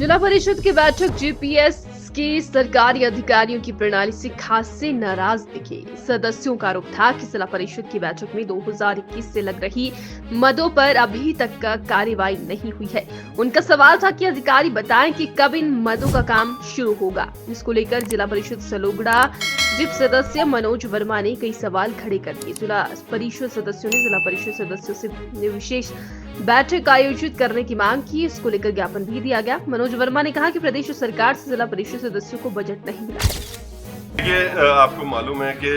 जिला परिषद की बैठक जीपीएस के सरकारी अधिकारियों की प्रणाली से खासे नाराज दिखे। सदस्यों का आरोप था कि जिला परिषद की बैठक में 2021 से लग रही मदों पर अभी तक का कार्यवाही नहीं हुई है। उनका सवाल था कि अधिकारी बताएं कि कब इन मदों का काम शुरू होगा। इसको लेकर जिला परिषद सलोगड़ा जिप सदस्य मनोज वर्मा ने कई सवाल खड़े कर दिए। जिला परिषद सदस्यों ने जिला परिषद सदस्यों से विशेष बैठक आयोजित करने की मांग की। इसको लेकर ज्ञापन भी दिया गया। मनोज वर्मा ने कहा कि प्रदेश सरकार से जिला परिषद सदस्यों को बजट नहीं मिला। देखिए, आपको मालूम है कि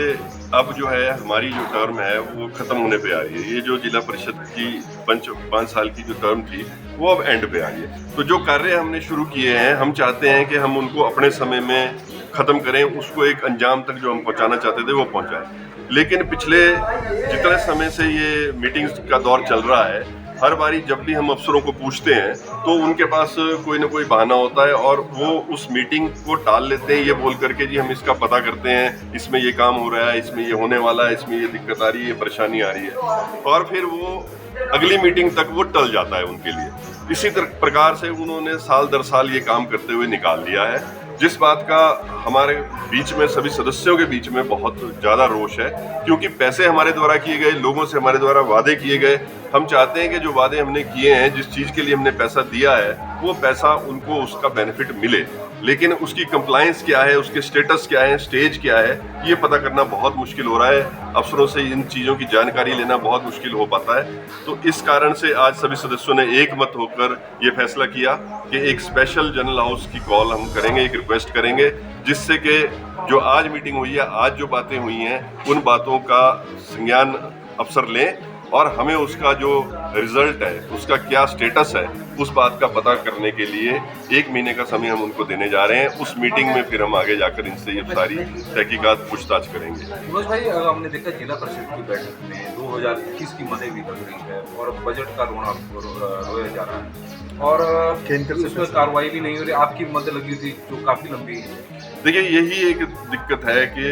अब जो है हमारी जो टर्म है वो खत्म होने पे आ रही है। ये जो जिला परिषद की 5 साल की जो टर्म थी वो अब एंड पे आ रही है। तो जो कार्य हमने शुरू किए हैं, हम चाहते हैं कि हम उनको अपने समय में खत्म करें, उसको एक अंजाम तक जो हम पहुंचाना चाहते थे वो पहुंचाएं। लेकिन पिछले जितने समय से ये मीटिंग्स का दौर चल रहा है, हर बारी जब भी हम अफसरों को पूछते हैं तो उनके पास कोई ना कोई बहाना होता है और वो उस मीटिंग को टाल लेते हैं, ये बोल करके जी हम इसका पता करते हैं, इसमें ये काम हो रहा है, इसमें ये होने वाला है, इसमें ये दिक्कत आ रही है, ये परेशानी आ रही है, और फिर वो अगली मीटिंग तक वो टल जाता है उनके लिए। इसी प्रकार से उन्होंने साल दर साल ये काम करते हुए निकाल लिया है, जिस बात का हमारे बीच में, सभी सदस्यों के बीच में बहुत ज्यादा रोष है। क्योंकि पैसे हमारे द्वारा किए गए, लोगों से हमारे द्वारा वादे किए गए, हम चाहते हैं कि जो वादे हमने किए हैं, जिस चीज के लिए हमने पैसा दिया है, वो पैसा उनको उसका बेनिफिट मिले। लेकिन उसकी कंप्लायंस क्या है, उसके स्टेटस क्या है, स्टेज क्या है, ये पता करना बहुत मुश्किल हो रहा है। अफसरों से इन चीजों की जानकारी लेना बहुत मुश्किल हो पाता है। तो इस कारण से आज सभी सदस्यों ने एक मत होकर ये फैसला किया कि एक स्पेशल जनरल हाउस की कॉल हम करेंगे, एक रिक्वेस्ट करेंगे, जिससे कि जो आज मीटिंग हुई है, आज जो बातें हुई हैं, उन बातों का संज्ञान अफसर लें और हमें उसका जो रिजल्ट है, उसका क्या स्टेटस है, उस बात का पता करने के लिए 1 महीने का समय हम उनको देने जा रहे हैं। उस मीटिंग में फिर हम आगे जाकर इनसे ये सारी तहकीकात पूछताछ करेंगे। मनोज भाई, हमने देखा जिला परिषद की बैठक में 2021 की मदें भी लग रही है और बजट का रोया जा रहा है और उसमें कार्रवाई भी नहीं हो रही। आपकी मदद लगी थी जो काफी लंबी है। देखिए, यही एक दिक्कत है कि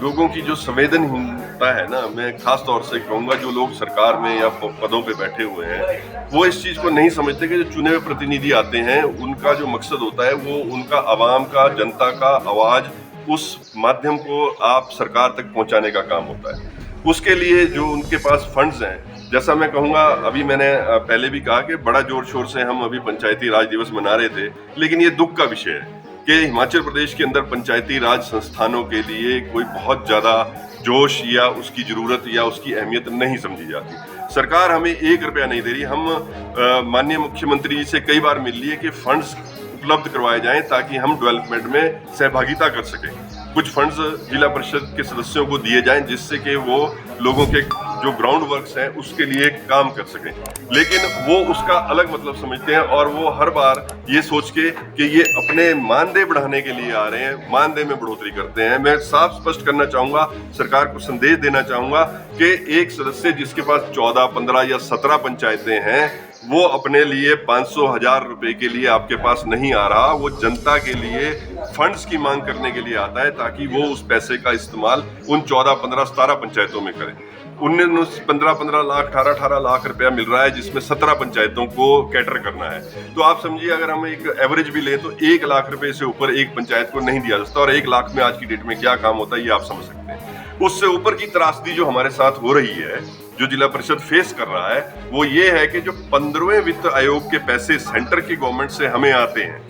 लोगों की जो संवेदनहीनता है ना, मैं खास तौर से कहूँगा, जो लोग सरकार में या पदों पे बैठे हुए हैं, वो इस चीज़ को नहीं समझते कि जो चुने हुए प्रतिनिधि आते हैं, उनका जो मकसद होता है वो उनका आवाम का, जनता का आवाज़, उस माध्यम को आप सरकार तक पहुँचाने का काम होता है। उसके लिए जो उनके पास फंड्स हैं, जैसा मैं कहूँगा, अभी मैंने पहले भी कहा कि बड़ा जोर शोर से हम अभी पंचायती राज दिवस मना रहे थे, लेकिन ये दुख का विषय है कि हिमाचल प्रदेश के अंदर पंचायती राज संस्थानों के लिए कोई बहुत ज़्यादा जोश या उसकी ज़रूरत या उसकी अहमियत नहीं समझी जाती। सरकार हमें 1 रुपया नहीं दे रही। हम माननीय मुख्यमंत्री जी से कई बार मिल लिए कि फंड्स उपलब्ध करवाए जाएं ताकि हम डेवलपमेंट में सहभागिता कर सकें। कुछ फंड्स जिला परिषद के सदस्यों को दिए जाएं जिससे कि वो लोगों के जो ग्राउंड वर्क्स हैं उसके लिए काम कर सकें, लेकिन वो उसका अलग मतलब समझते हैं और वो हर बार ये सोच के कि ये अपने मानदेय बढ़ाने के लिए आ रहे हैं, मानदेय में बढ़ोतरी करते हैं। मैं साफ स्पष्ट करना चाहूँगा, सरकार को संदेश देना चाहूँगा कि एक सदस्य जिसके पास 14, 15 या 17 पंचायतें हैं, वो अपने लिए 500,000 रुपए के लिए आपके पास नहीं आ रहा। वो जनता के लिए फंड्स की मांग करने के लिए आता है ताकि वो उस पैसे का इस्तेमाल उन 14, 15, 17 पंचायतों में करें। 15 लाख, 18 लाख रुपया मिल रहा है, जिसमें 17 पंचायतों को कैटर करना है। तो आप समझिए, अगर हम एक एवरेज भी लें तो 1 लाख रुपए से ऊपर एक पंचायत को नहीं दिया जाता, और 1 लाख में आज की डेट में क्या काम होता है ये आप समझ सकते हैं। उससे ऊपर की त्रासदी जो हमारे साथ हो रही है, जो जिला परिषद फेस कर रहा है, वो ये है कि जो 15वें वित्त आयोग के पैसे सेंटर की गवर्नमेंट से हमें आते हैं,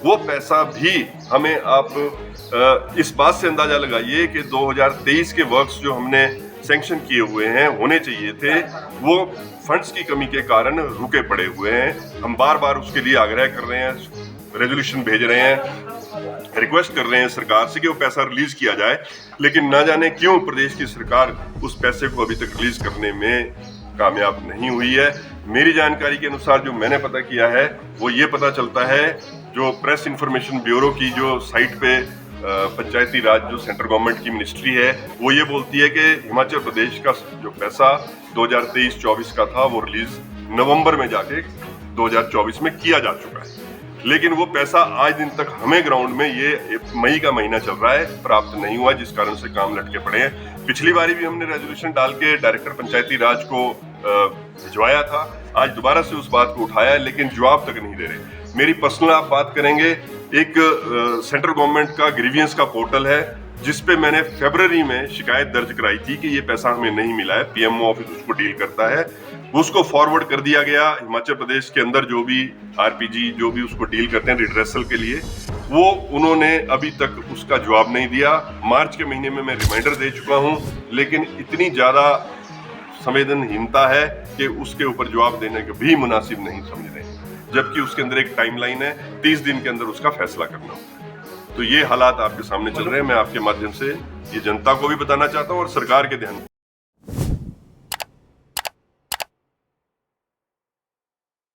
वो पैसा भी हमें आप इस बात से अंदाजा लगाइए कि 2023 के वर्क्स जो हमने सैंक्शन किए हुए हैं, होने चाहिए थे, वो फंड्स की कमी के कारण रुके पड़े हुए हैं। हम बार बार उसके लिए आग्रह कर रहे हैं, रेजोल्यूशन भेज रहे हैं, रिक्वेस्ट कर रहे हैं सरकार से कि वो पैसा रिलीज किया जाए, लेकिन ना जाने क्यों प्रदेश की सरकार उस पैसे को अभी तक रिलीज करने में कामयाब नहीं हुई है। मेरी जानकारी के अनुसार जो मैंने पता किया है, वो ये पता चलता है, जो प्रेस इंफॉर्मेशन ब्यूरो की जो साइट पे पंचायती राज जो सेंट्रल गवर्नमेंट की मिनिस्ट्री है, वो ये बोलती है कि हिमाचल प्रदेश का जो पैसा 2023-24 का था, वो रिलीज नवंबर में जाके 2024 में किया जा चुका है। लेकिन वो पैसा आज दिन तक हमें ग्राउंड में, ये मई का महीना चल रहा है, प्राप्त नहीं हुआ, जिस कारण से काम लटके पड़े हैं। पिछली बारी भी हमने रेजोल्यूशन डाल के डायरेक्टर पंचायती राज को भिजवाया था। आज दोबारा से उस बात को उठाया है, लेकिन जवाब तक नहीं दे रहे। मेरी पर्सनल आप बात करेंगे, एक सेंट्रल गवर्नमेंट का ग्रीवियंस का पोर्टल है जिस पे मैंने फरवरी में शिकायत दर्ज कराई थी कि ये पैसा हमें नहीं मिला है, पीएमओ ऑफिस उसको डील करता है, उसको फॉरवर्ड कर दिया गया। हिमाचल प्रदेश के अंदर जो भी आरपीजी जो भी उसको डील करते हैं रिड्रेसल के लिए, वो उन्होंने अभी तक उसका जवाब नहीं दिया। मार्च के महीने में मैं रिमाइंडर दे चुका हूं, लेकिन इतनी ज्यादा संवेदनहीनता है कि उसके ऊपर जवाब देने के भी मुनासिब नहीं समझ रहे, जबकि उसके अंदर एक टाइमलाइन है, 30 दिन के अंदर उसका फैसला करना होता है। तो ये हालात आपके सामने चल रहे हैं। मैं आपके माध्यम से ये जनता को भी बताना चाहता हूँ और सरकार के ध्यान